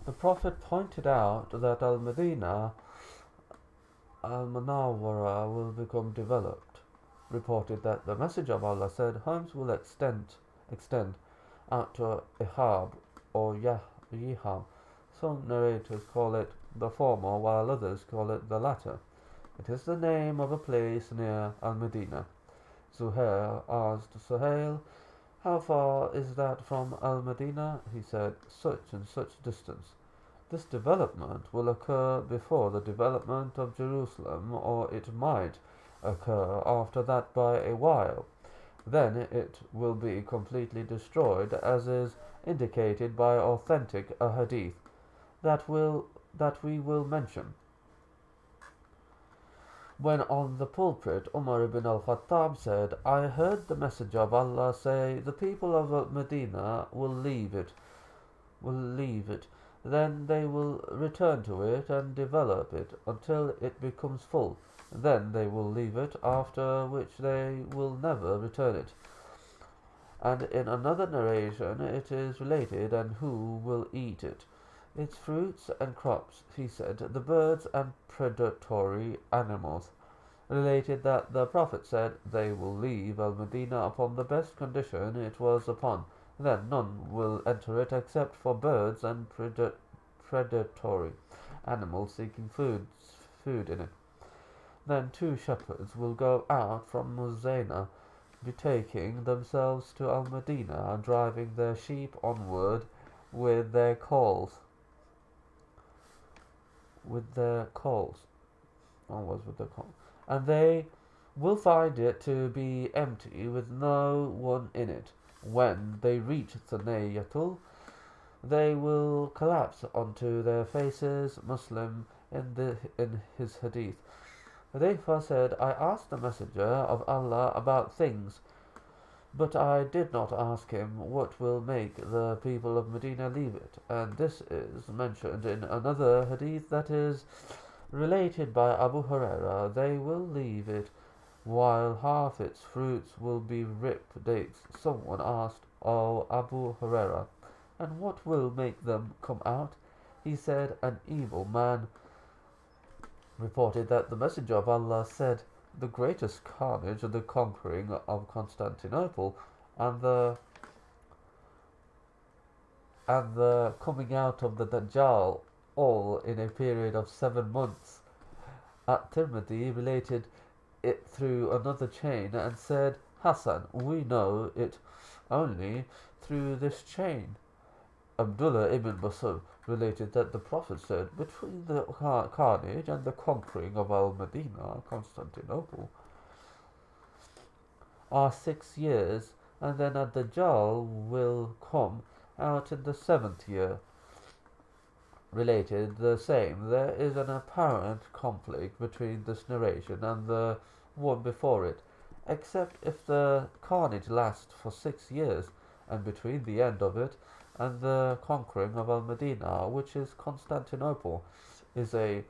The Prophet pointed out that Al-Medina Al-Munawwara will become developed, reported that the Message of Allah said homes will extend out to Ihab or Yiham. Some narrators call it the former, while others call it the latter. It is the name of a place near Al-Medina. Zuhair asked Suhail, "How far is that from Al-Medina?" He said, "Such and such distance." This development will occur before the development of Jerusalem, or it might occur after that by a while. Then it will be completely destroyed, as is indicated by authentic ahadith that we will mention. When on the pulpit, Umar ibn al-Khattab said, "I heard the Messenger of Allah say, the people of Medina will leave it. Then they will return to it and develop it until it becomes full. Then they will leave it, after which they will never return it." And in another narration it is related, "And who will eat it? Its fruits and crops," he said, "the birds and predatory animals." Related that the Prophet said, "They will leave Al-Medina upon the best condition it was upon. Then none will enter it except for birds and predatory animals seeking food in it. Then two shepherds will go out from Muzayna, betaking themselves to Al-Medina and driving their sheep onward with their calls, onwards with their calls, and they will find it to be empty with no one in it. When they reach Thanayatul, they will collapse onto their faces." Muslim in his hadith. Hudayfa said, "I asked the Messenger of Allah about things, but I did not ask him what will make the people of Medina leave it." And this is mentioned in another hadith that is related by Abu Huraira. "They will leave it while half its fruits will be ripe dates." Someone asked, "O Abu Huraira, and what will make them come out?" He said, "An evil man." Reported that the Messenger of Allah said, "The greatest carnage of the conquering of Constantinople and the coming out of the Dajjal, all in a period of 7 months." At-Tirmidhi related it through another chain and said, "Hassan, we know it only through this chain." Abdullah ibn Basr related that the Prophet said, "Between the carnage and the conquering of Al-Medina, Constantinople, are 6 years, and then ad-Dajjal will come out in the 7th year." Related the same, there is an apparent conflict between this narration and the one before it, except if the carnage lasts for 6 years, and between the end of it and the conquering of Al-Medina, which is Constantinople, is a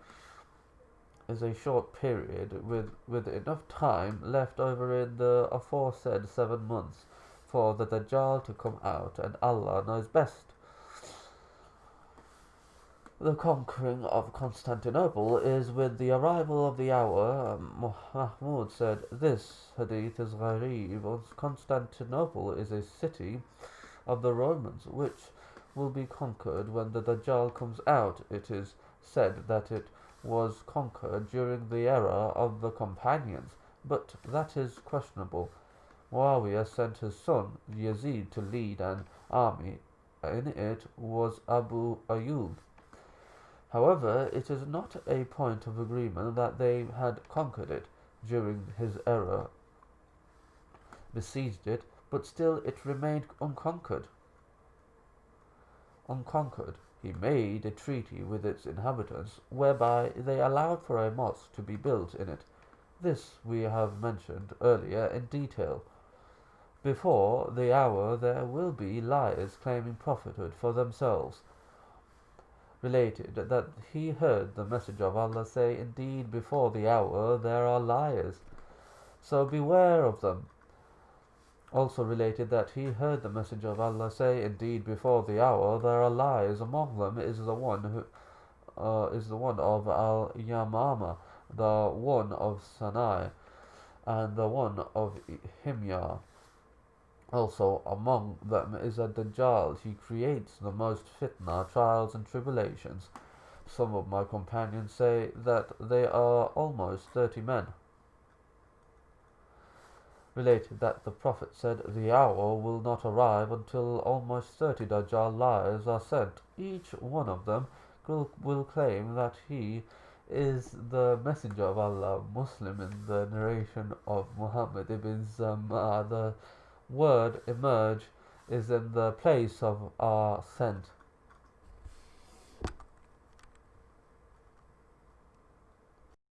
short period with enough time left over in the aforesaid 7 months for the Dajjal to come out, and Allah knows best. The conquering of Constantinople is with the arrival of the hour. Mahmud said, "This hadith is gharib. Constantinople is a city of the Romans, which will be conquered when the Dajjal comes out. It is said that it was conquered during the era of the companions, but that is questionable. Muawiyah sent his son Yazid to lead an army. In it was Abu Ayyub. However, it is not a point of agreement that they had conquered it during his era, besieged it, but still it remained unconquered. He made a treaty with its inhabitants, whereby they allowed for a mosque to be built in it. This we have mentioned earlier in detail. Before the hour there will be liars claiming prophethood for themselves." Related that he heard the Messenger of Allah say, "Indeed, before the hour there are liars, so beware of them." also related that he heard the Messenger of Allah say, "Indeed, before the hour there are lies. Among them is the one of Al Yamama, the one of Sinai, and the one of Himyar. Also among them is a Dajjal. He creates the most fitna, trials and tribulations. Some of my companions say that they are almost 30 men." Related that the Prophet said, "The hour will not arrive until almost 30 Dajjal liars are sent. Each one of them will claim that he is the Messenger of Allah." Muslim in the narration of Muhammad ibn Zama, the word emerge is in the place of are sent.